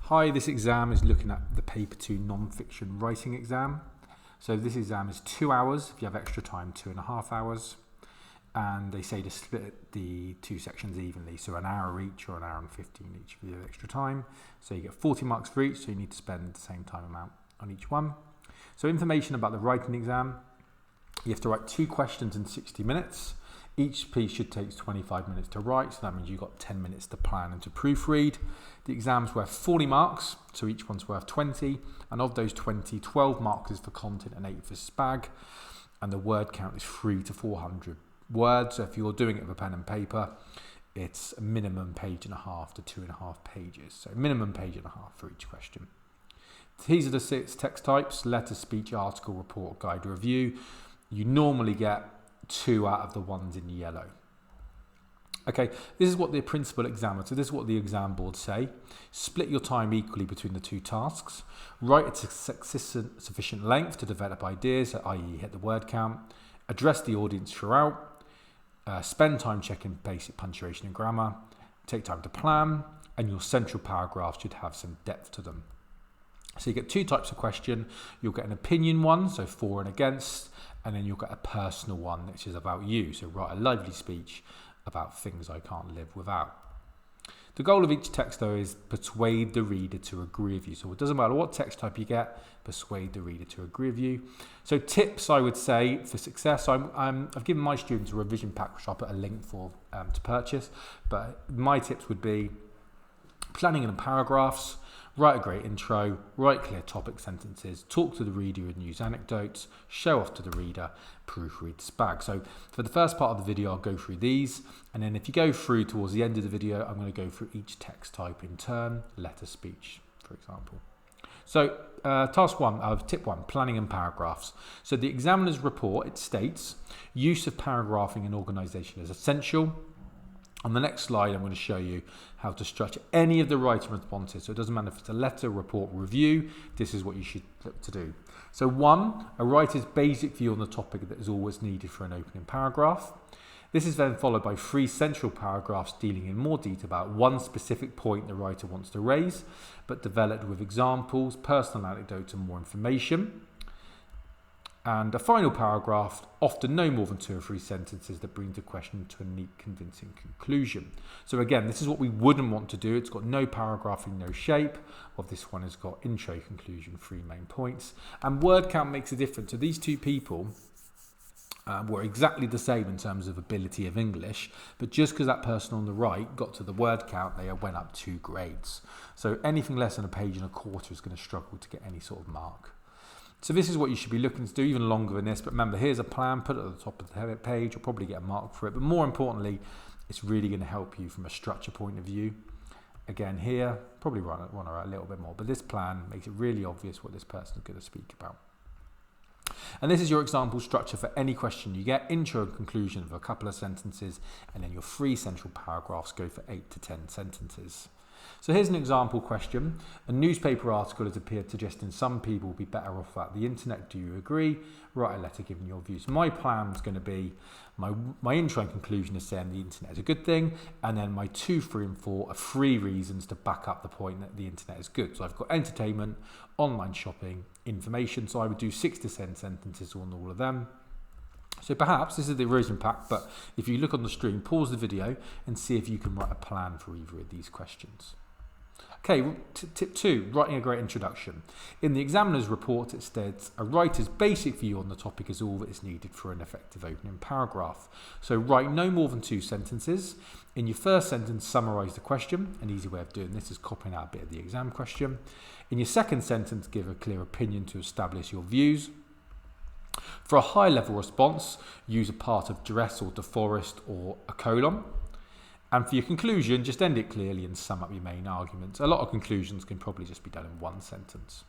Hi, this exam is looking at the paper 2 non-fiction writing exam. So this exam is 2 hours. If you have extra time, 2.5 hours. And they say to split the two sections evenly. So an hour each or an hour and 15 each if you have extra time. So you get 40 marks for each. So you need to spend the same time amount on each one. So information about the writing exam. You have to write 2 questions in 60 minutes. Each piece should take 25 minutes to write, so that means you've got 10 minutes to plan and to proofread. The exam's worth 40 marks, so each one's worth 20, and of those 20, 12 marks is for content and 8 for spag, and the word count is 300 to 400 words, so if you're doing it with a pen and paper, it's a minimum 1.5 to 2.5 pages, so minimum 1.5 for each question. These are the 6 text types: letter, speech, article, report, guide, review. You normally get 2 out of the ones in yellow. Okay, this is what the principal examiner, so this is what the exam board say. Split your time equally between the 2 tasks. Write at sufficient length to develop ideas, i.e. hit the word count. Address the audience throughout. Spend time checking basic punctuation and grammar. Take time to plan. And your central paragraphs should have some depth to them. So you get 2 types of question. You'll get an opinion one, so for and against, and then you'll get a personal one, which is about you. So write a lively speech about things I can't live without. The goal of each text, though, is persuade the reader to agree with you. So it doesn't matter what text type you get, persuade the reader to agree with you. So tips, I would say, for success. I've given my students a revision pack, which I'll put a link for to purchase. But my tips would be planning in paragraphs, write a great intro, write clear topic sentences, talk to the reader and use anecdotes, show off to the reader, proofread spag. So for the first part of the video, I'll go through these. And then if you go through towards the end of the video, I'm going to go through each text type in turn, letter, speech, for example. So tip 1, planning in paragraphs. So the examiner's report, it states, use of paragraphing in organisation is essential. On the next slide, I'm going to show you how to structure any of the writing responses. So it doesn't matter if it's a letter, report, review, this is what you should look to do. So 1, a writer's basic view on the topic that is always needed for an opening paragraph. This is then followed by 3 central paragraphs dealing in more detail about one specific point the writer wants to raise, but developed with examples, personal anecdotes and more information. And a final paragraph, often no more than 2 or 3 sentences that bring the question to a neat, convincing conclusion. So again, this is what we wouldn't want to do. It's got no paragraphing, no shape. Well, this one has got intro, conclusion, 3 main points. And word count makes a difference. So these 2 people were exactly the same in terms of ability of English, but just because that person on the right got to the word count, they went up 2 grades. So anything less than 1.25 pages is going to struggle to get any sort of mark. So this is what you should be looking to do, even longer than this. But remember, here's a plan, put it at the top of the page. You'll probably get a mark for it. But more importantly, it's really going to help you from a structure point of view. Again, here, probably want to write a little bit more. But this plan makes it really obvious what this person is going to speak about. And this is your example structure for any question you get. Intro and conclusion of a couple of sentences. And then your 3 central paragraphs go for 8 to 10 sentences. So here's an example question. A newspaper article has appeared suggesting some people will be better off without the internet. Do you agree? Write a letter giving your views. My plan is going to be, my intro and conclusion is saying the internet is a good thing. And then my 2, 3 and 4 are 3 reasons to back up the point that the internet is good. So I've got entertainment, online shopping, information. So I would do 6 to 10 sentences on all of them. So perhaps, this is the revision pack, but if you look on the screen, pause the video and see if you can write a plan for either of these questions. Okay, tip 2, writing a great introduction. In the examiner's report, it states, a writer's basic view on the topic is all that is needed for an effective opening paragraph. So write no more than 2 sentences. In your first sentence, summarise the question. An easy way of doing this is copying out a bit of the exam question. In your second sentence, give a clear opinion to establish your views. For a high-level response, use a part of dress or deforest or a colon. And for your conclusion, just end it clearly and sum up your main arguments. A lot of conclusions can probably just be done in 1 sentence.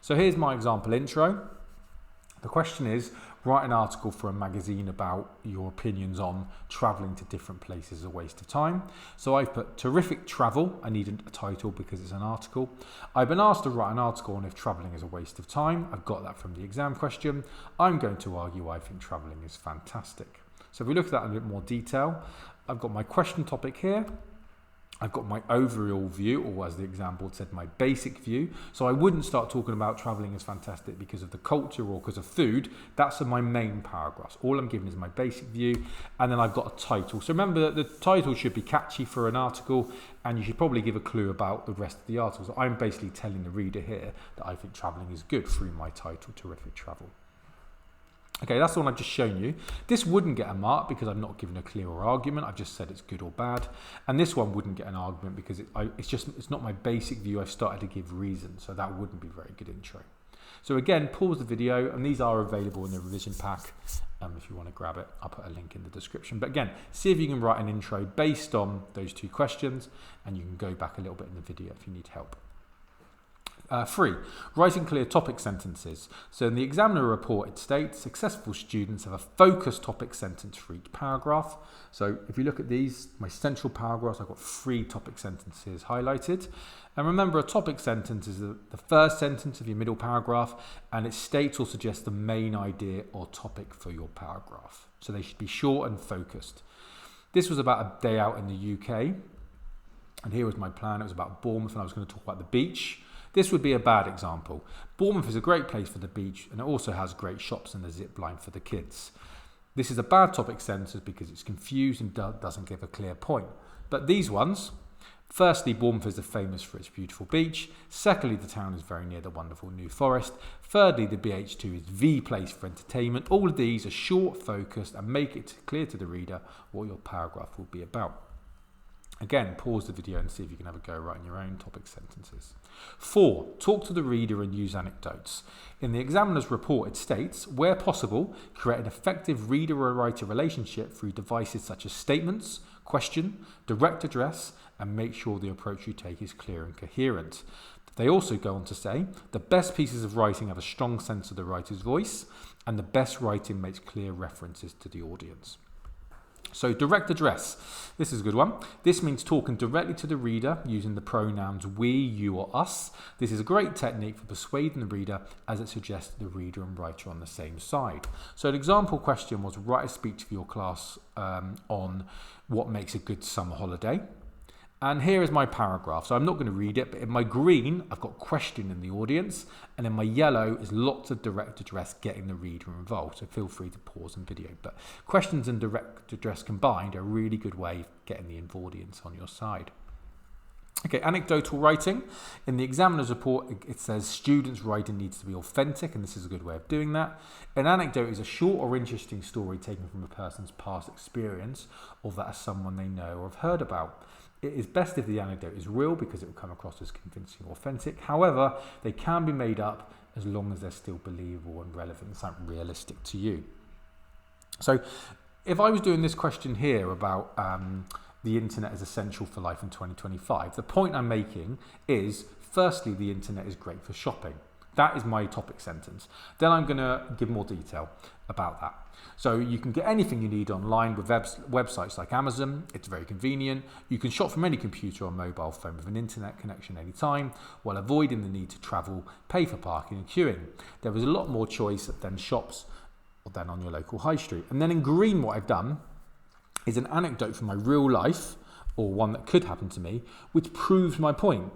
So here's my example intro. The question is, write an article for a magazine about your opinions on travelling to different places is a waste of time. So I've put terrific travel. I need a title because it's an article. I've been asked to write an article on if travelling is a waste of time. I've got that from the exam question. I'm going to argue I think travelling is fantastic. So if we look at that in a bit more detail, I've got my question topic here. I've got my overall view, or as the exam board said, my basic view. So I wouldn't start talking about traveling is fantastic because of the culture or because of food. That's my main paragraphs. All I'm giving is my basic view, and then I've got a title. So remember that the title should be catchy for an article, and you should probably give a clue about the rest of the article. So I'm basically telling the reader here that I think traveling is good through my title, Terrific Travel. Okay, that's the one I've just shown you. This wouldn't get a mark because I've not given a clearer argument. I've just said it's good or bad. And this one wouldn't get an argument because it's not my basic view. I've started to give reasons, so that wouldn't be a very good intro. So again, pause the video, and these are available in the revision pack. If you want to grab it, I'll put a link in the description. But again, see if you can write an intro based on those 2 questions, and you can go back a little bit in the video if you need help. 3. Writing clear topic sentences. So in the examiner report, it states successful students have a focused topic sentence for each paragraph. So if you look at these, my central paragraphs, I've got 3 topic sentences highlighted. And remember, a topic sentence is the first sentence of your middle paragraph, and it states or suggests the main idea or topic for your paragraph. So they should be short and focused. This was about a day out in the UK, and here was my plan. It was about Bournemouth, and I was going to talk about the beach. This would be a bad example. Bournemouth is a great place for the beach, and it also has great shops and a zip line for the kids. This is a bad topic sentence because it's confused and doesn't give a clear point. But these ones, firstly, Bournemouth is famous for its beautiful beach. Secondly, the town is very near the wonderful New Forest. Thirdly, the BH2 is the place for entertainment. All of these are short, focused, and make it clear to the reader what your paragraph will be about. Again, pause the video and see if you can have a go writing your own topic sentences. 4. Talk to the reader and use anecdotes. In the examiner's report, it states, where possible, create an effective reader or writer relationship through devices such as statements, question, direct address, and make sure the approach you take is clear and coherent. They also go on to say, the best pieces of writing have a strong sense of the writer's voice, and the best writing makes clear references to the audience. So direct address, this is a good one. This means talking directly to the reader using the pronouns we, you, or us. This is a great technique for persuading the reader as it suggests the reader and writer are on the same side. So an example question was write a speech for your class on what makes a good summer holiday. And here is my paragraph. So I'm not going to read it, but in my green, I've got question in the audience. And in my yellow is lots of direct address getting the reader involved. So feel free to pause and video. But questions and direct address combined are a really good way of getting the audience on your side. Okay, anecdotal writing. In the examiner's report, it says students' writing needs to be authentic, and this is a good way of doing that. An anecdote is a short or interesting story taken from a person's past experience or that of someone they know or have heard about. It is best if the anecdote is real because it will come across as convincing or authentic. However, they can be made up as long as they're still believable and relevant and something realistic to you. So if I was doing this question here about the internet is essential for life in 2025, the point I'm making is, firstly, the internet is great for shopping. That is my topic sentence. Then I'm going to give more detail about that. So you can get anything you need online with websites like Amazon. It's very convenient. You can shop from any computer or mobile phone with an internet connection anytime, while avoiding the need to travel, pay for parking and queuing. There is a lot more choice than shops or than on your local high street. And then in green, what I've done is an anecdote from my real life, or one that could happen to me, which proves my point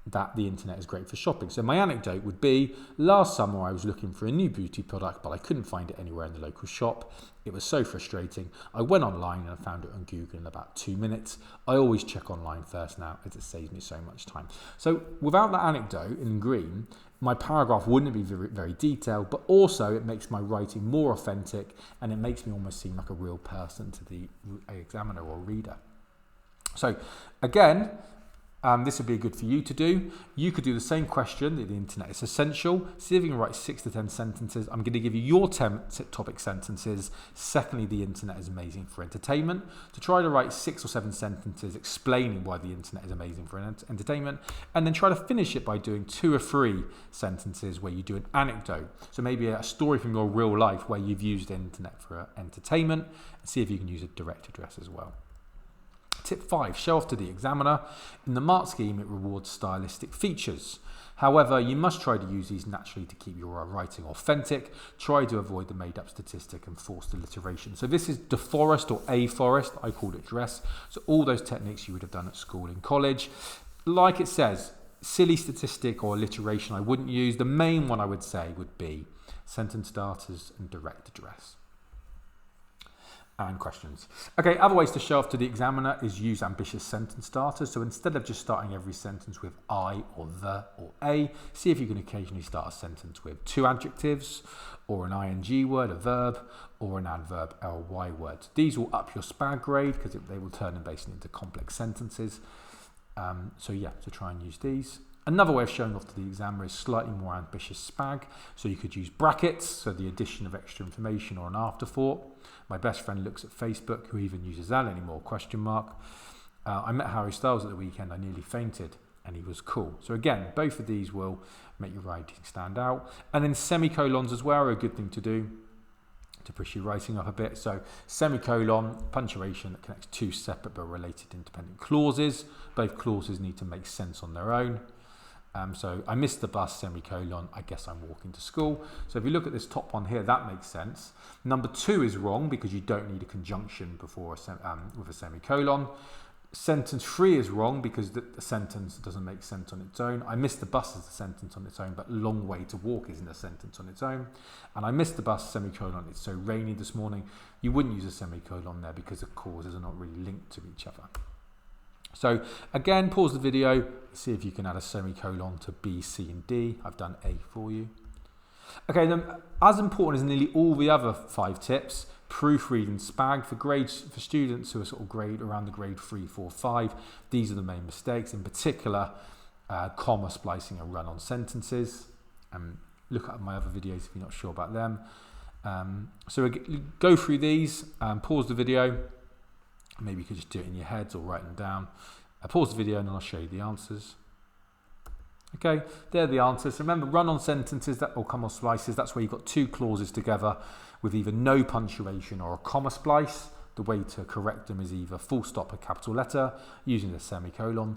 that the internet is great for shopping. So my anecdote would be, last summer I was looking for a new beauty product, but I couldn't find it anywhere in the local shop. It was so frustrating. I went online and I found it on Google in about 2 minutes. I always check online first now as it saves me so much time. So without that anecdote in green, my paragraph wouldn't be very, very detailed, but also it makes my writing more authentic and it makes me almost seem like a real person to the examiner or reader. So again, this would be good for you to do. You could do the same question, the internet is essential. See if you can write 6 to 10 sentences. I'm going to give you your 10 topic sentences. Secondly, the internet is amazing for entertainment. To try to write 6 or 7 sentences explaining why the internet is amazing for entertainment. And then try to finish it by doing 2 or 3 sentences where you do an anecdote. So maybe a story from your real life where you've used the internet for entertainment. And see if you can use a direct address as well. Tip 5, show off to the examiner. In the mark scheme, it rewards stylistic features. However, you must try to use these naturally to keep your writing authentic. Try to avoid the made-up statistic and forced alliteration. So this is deforest or aforest. I called it dress. So all those techniques you would have done at school and college. Like it says, silly statistic or alliteration I wouldn't use. The main one I would say would be sentence starters and direct address. And questions. Okay, other ways to show off to the examiner is use ambitious sentence starters. So instead of just starting every sentence with I or the or a, see if you can occasionally start a sentence with 2 adjectives or an ing word, a verb, or an adverb, ly word. These will up your SPAG grade because they will turn them basically into complex sentences. So try and use these. Another way of showing off to the examiner is slightly more ambitious SPAG. So you could use brackets, so the addition of extra information or an afterthought. My best friend looks at Facebook, who even uses that anymore, question mark. I met Harry Styles at the weekend, I nearly fainted, and he was cool. So again, both of these will make your writing stand out. And then semicolons as well are a good thing to do to push your writing up a bit. So semicolon, punctuation that connects 2 separate but related independent clauses. Both clauses need to make sense on their own. So I missed the bus, semicolon, I guess I'm walking to school. So if you look at this top one here, that makes sense. Number 2 is wrong because you don't need a conjunction before with a semicolon. Sentence 3 is wrong because the sentence doesn't make sense on its own. I missed the bus as a sentence on its own, but long way to walk isn't a sentence on its own. And I missed the bus, semicolon, it's so rainy this morning. You wouldn't use a semicolon there because the causes are not really linked to each other. So again, pause the video, see if you can add a semicolon to B, C and D. I've done A for you. Okay, then as important as nearly all the other 5 tips, proofread and SPAG for students who are sort of around the grade 3, 4, 5. These are the main mistakes, in particular, comma splicing and run-on sentences. Look at my other videos if you're not sure about them. So go through these, pause the video. Maybe you could just do it in your heads or write them down. Pause the video and then I'll show you the answers. Okay, there are the answers. So remember, run-on sentences or comma splices, that's where you've got 2 clauses together with either no punctuation or a comma splice. The way to correct them is either full stop, a capital letter, using a semicolon,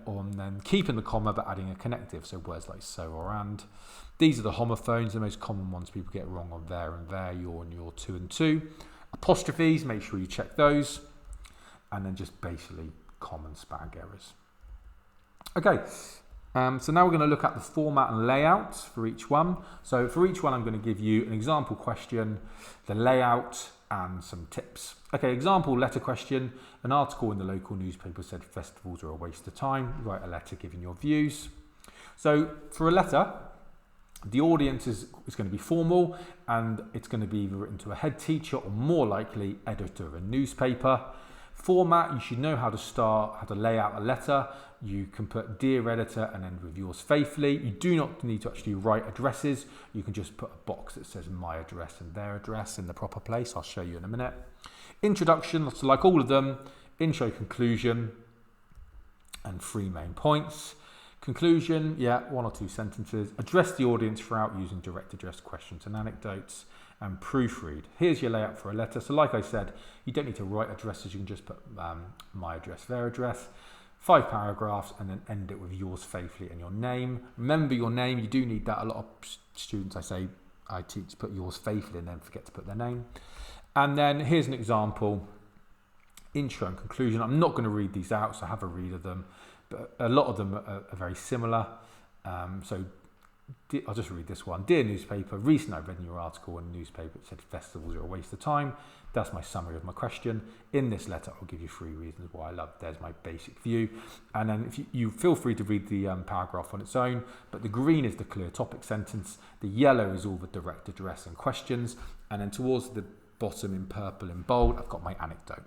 or then keeping the comma but adding a connective, so words like so or and. These are the homophones, the most common ones people get wrong on there and there, your and your, to and to. Apostrophes, make sure you check those. And then just basically common SPAG errors. Okay, so now we're going to look at the format and layout for each one. So for each one, I'm going to give you an example question, the layout, and some tips. Okay, example letter question. An article in the local newspaper said festivals are a waste of time. Write a letter giving your views. So for a letter, the audience is going to be formal and it's going to be either written to a head teacher or more likely editor of a newspaper. Format, you should know how to lay out a letter. You can put dear editor and end with yours faithfully. You do not need to actually write addresses. You can just put a box that says my address and their address in the proper place. I'll show you in a minute. Introduction, so like all of them, intro, conclusion, and 3 main points. Conclusion, 1 or 2 sentences. Address the audience throughout using direct address questions and anecdotes. And proofread. Here's your layout for a letter. So like I said, you don't need to write addresses. You can just put my address, their address. 5 paragraphs and then end it with yours faithfully and your name. Remember your name. You do need that. A lot of students I teach put yours faithfully and then forget to put their name. And then here's an example. Intro and conclusion. I'm not going to read these out, so have a read of them. But a lot of them are very similar. I'll just read this one. Dear newspaper, recently I read in your article in the newspaper it said festivals are a waste of time. That's my summary of my question. In this letter, I'll give you 3 reasons why I love. There's my basic view. And then if you feel free to read the paragraph on its own, but the green is the clear topic sentence. The yellow is all the direct address and questions. And then towards the bottom in purple and bold, I've got my anecdote.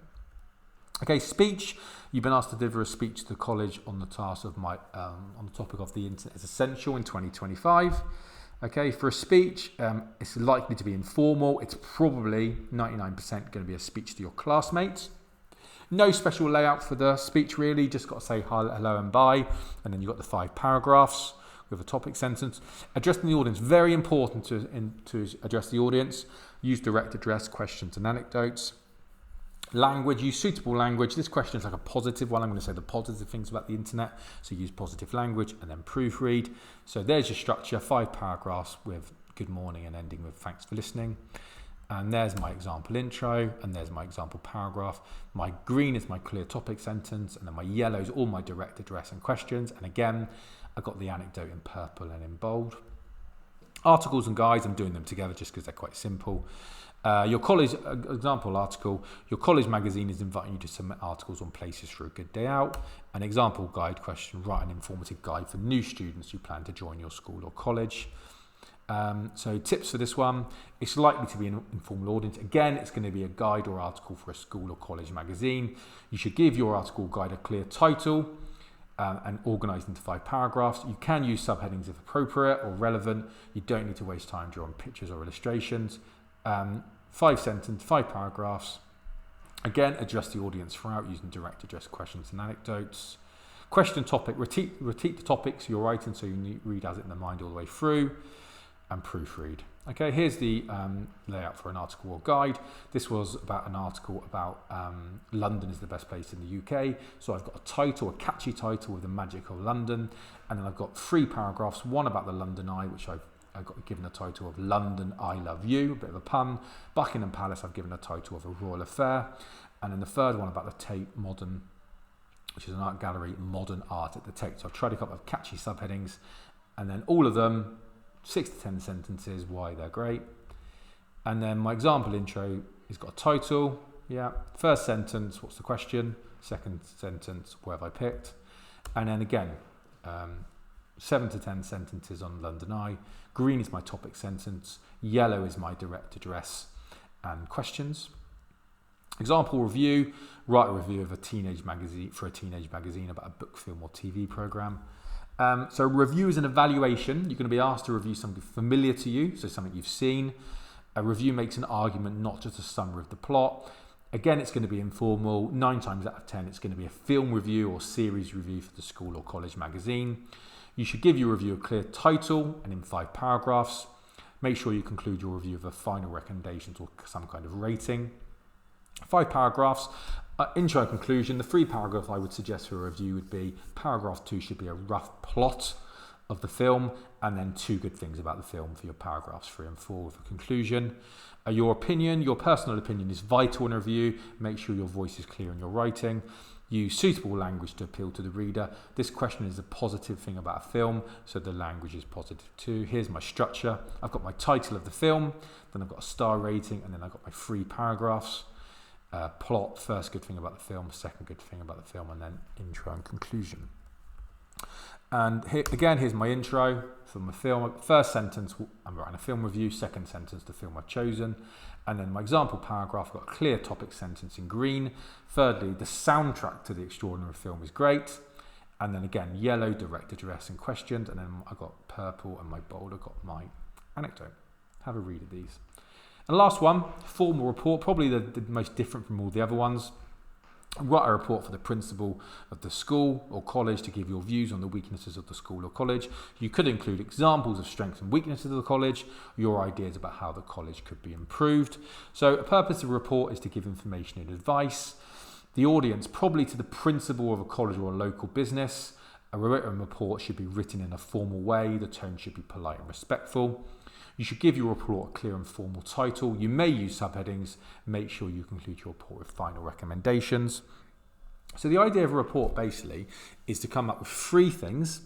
Okay, speech. You've been asked to deliver a speech to the college on the task of on the topic of the internet is essential in 2025. Okay, for a speech, it's likely to be informal. It's probably 99% going to be a speech to your classmates. No special layout for the speech really. Just got to say hi, hello, and bye, and then you've got the 5 paragraphs with a topic sentence. Addressing the audience, very important to address the audience. Use direct address questions and anecdotes. Language, use suitable language. This question is like a positive one. I'm going to say the positive things about the internet. So use positive language and then proofread. So there's your structure, 5 paragraphs with good morning and ending with thanks for listening. And there's my example intro, and there's my example paragraph. My green is my clear topic sentence, and then my yellow is all my direct address and questions. And again, I got the anecdote in purple and in bold. Articles and guides, I'm doing them together just because they're quite simple. Your college, example article, your college magazine is inviting you to submit articles on places for a good day out. An example guide question, write an informative guide for new students who plan to join your school or college. So tips for this one, it's likely to be an informal audience. Again, it's going to be a guide or article for a school or college magazine. You should give your article or guide a clear title and organise into 5 paragraphs. You can use subheadings if appropriate or relevant. You don't need to waste time drawing pictures or illustrations. 5 sentences, 5 paragraphs. Again, address the audience throughout using direct address questions and anecdotes. Question topic, repeat the topics you're writing so you read as it in the mind all the way through, and proofread. Okay, here's the layout for an article or guide. This was about an article about London is the best place in the UK. So I've got a title, a catchy title with the magic of London, and then I've got 3 paragraphs, one about the London Eye, which I got given a title of London I Love You, a bit of a pun. Buckingham Palace, I've given a title of A Royal Affair. And then the third one about the Tate Modern, which is an art gallery, modern art at the Tate. So I've tried to come up with catchy subheadings, and then all of them, 6 to 10 sentences, why they're great. And then my example intro has got a title, first sentence, what's the question? Second sentence, where have I picked? And then again, 7 to 10 sentences on London Eye. Green is my topic sentence. Yellow is my direct address and questions. Example review, write a review of a teenage magazine about a book, film or TV program. So review is an evaluation. You're going to be asked to review something familiar to you, so something you've seen. A review makes an argument, not just a summary of the plot. Again, it's going to be informal. 9 times out of 10, it's going to be a film review or series review for the school or college magazine. You should give your review a clear title and in 5 paragraphs. Make sure you conclude your review with a final recommendations or some kind of rating. 5 paragraphs. Intro and conclusion. The 3 paragraphs I would suggest for a review would be paragraph 2 should be a rough plot of the film, and then 2 good things about the film for your paragraphs 3 and 4 with a conclusion. Your personal opinion is vital in a review. Make sure your voice is clear in your writing. Use suitable language to appeal to the reader. This question is a positive thing about a film, so the language is positive too. Here's my structure. I've got my title of the film, then I've got a star rating, and then I've got my 3 paragraphs. Plot, first good thing about the film, second good thing about the film, and then intro and conclusion. And here's my intro for my film. First sentence, I'm writing a film review. Second sentence, the film I've chosen. And then my example paragraph, I've got a clear topic sentence in green. Thirdly, the soundtrack to the extraordinary film is great. And then again, yellow, direct address and questions. And then I've got purple and my bold, I've got my anecdote. Have a read of these. And the last one, formal report, probably the most different from all the other ones. Write a report for the principal of the school or college to give your views on the weaknesses of the school or college. You could include examples of strengths and weaknesses of the college, your ideas about how the college could be improved. So the purpose of a report is to give information and advice. The audience, probably to the principal of a college or a local business. A written report should be written in a formal way. The tone should be polite and respectful. You should give your report a clear and formal title. You may use subheadings. Make sure you conclude your report with final recommendations. So the idea of a report basically is to come up with 3 things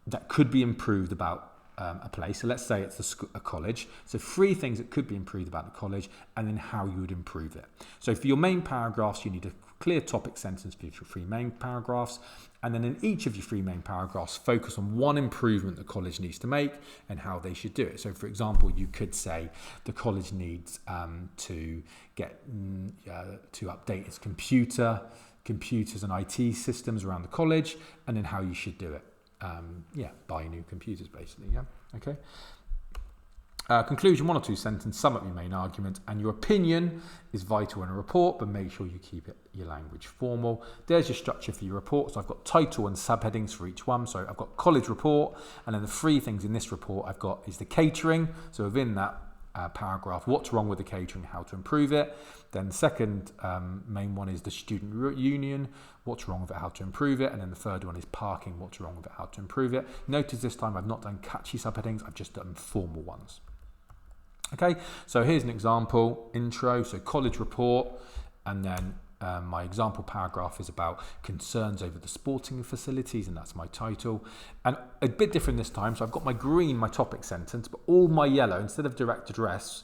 that could be improved about a place. So let's say it's a college. So 3 things that could be improved about the college, and then how you would improve it. So for your main paragraphs, you need a clear topic sentence for your 3 main paragraphs. And then in each of your 3 main paragraphs, focus on one improvement the college needs to make and how they should do it. So for example, you could say the college needs to update its computers and IT systems around the college, and then how you should do it. Buy new computers basically, okay. Conclusion, 1 or 2 sentences, sum up your main argument, and your opinion is vital in a report, but make sure you keep your language formal. There's your structure for your report. So I've got title and subheadings for each one. So I've got college report, and then the 3 things in this report I've got is the catering. So within that, paragraph, what's wrong with the catering, how to improve it. Then the second main one is the student union, what's wrong with it, how to improve it. And then the third one is parking, what's wrong with it, how to improve it. Notice this time I've not done catchy subheadings, I've just done formal ones. Okay, so here's an example, intro, so college report, and then my example paragraph is about concerns over the sporting facilities, and that's my title. And a bit different this time, so I've got my green, my topic sentence, but all my yellow, instead of direct address,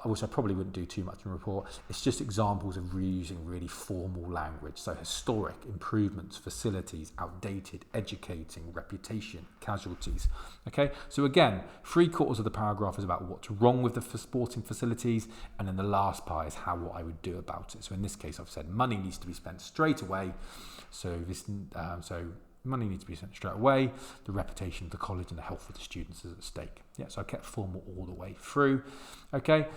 which I probably wouldn't do too much in a report, it's just examples of reusing really formal language. So historic, improvements, facilities, outdated, educating, reputation, casualties. Okay, so again, 3/4 of the paragraph is about what's wrong with the sporting facilities, and then the last part is what I would do about it. So in this case, I've said money needs to be spent straight away. So money needs to be spent straight away. The reputation of the college and the health of the students is at stake. Yeah, so I kept formal all the way through. Okay,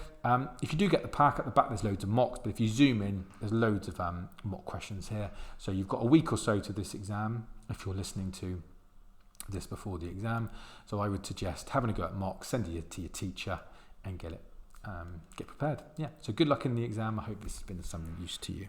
if you do get the pack at the back, there's loads of mocks, but if you zoom in, there's loads of mock questions here. So you've got a week or so to this exam if you're listening to this before the exam. So I would suggest having a go at mocks, send it to your teacher and get prepared. Yeah, so good luck in the exam. I hope this has been of some use to you.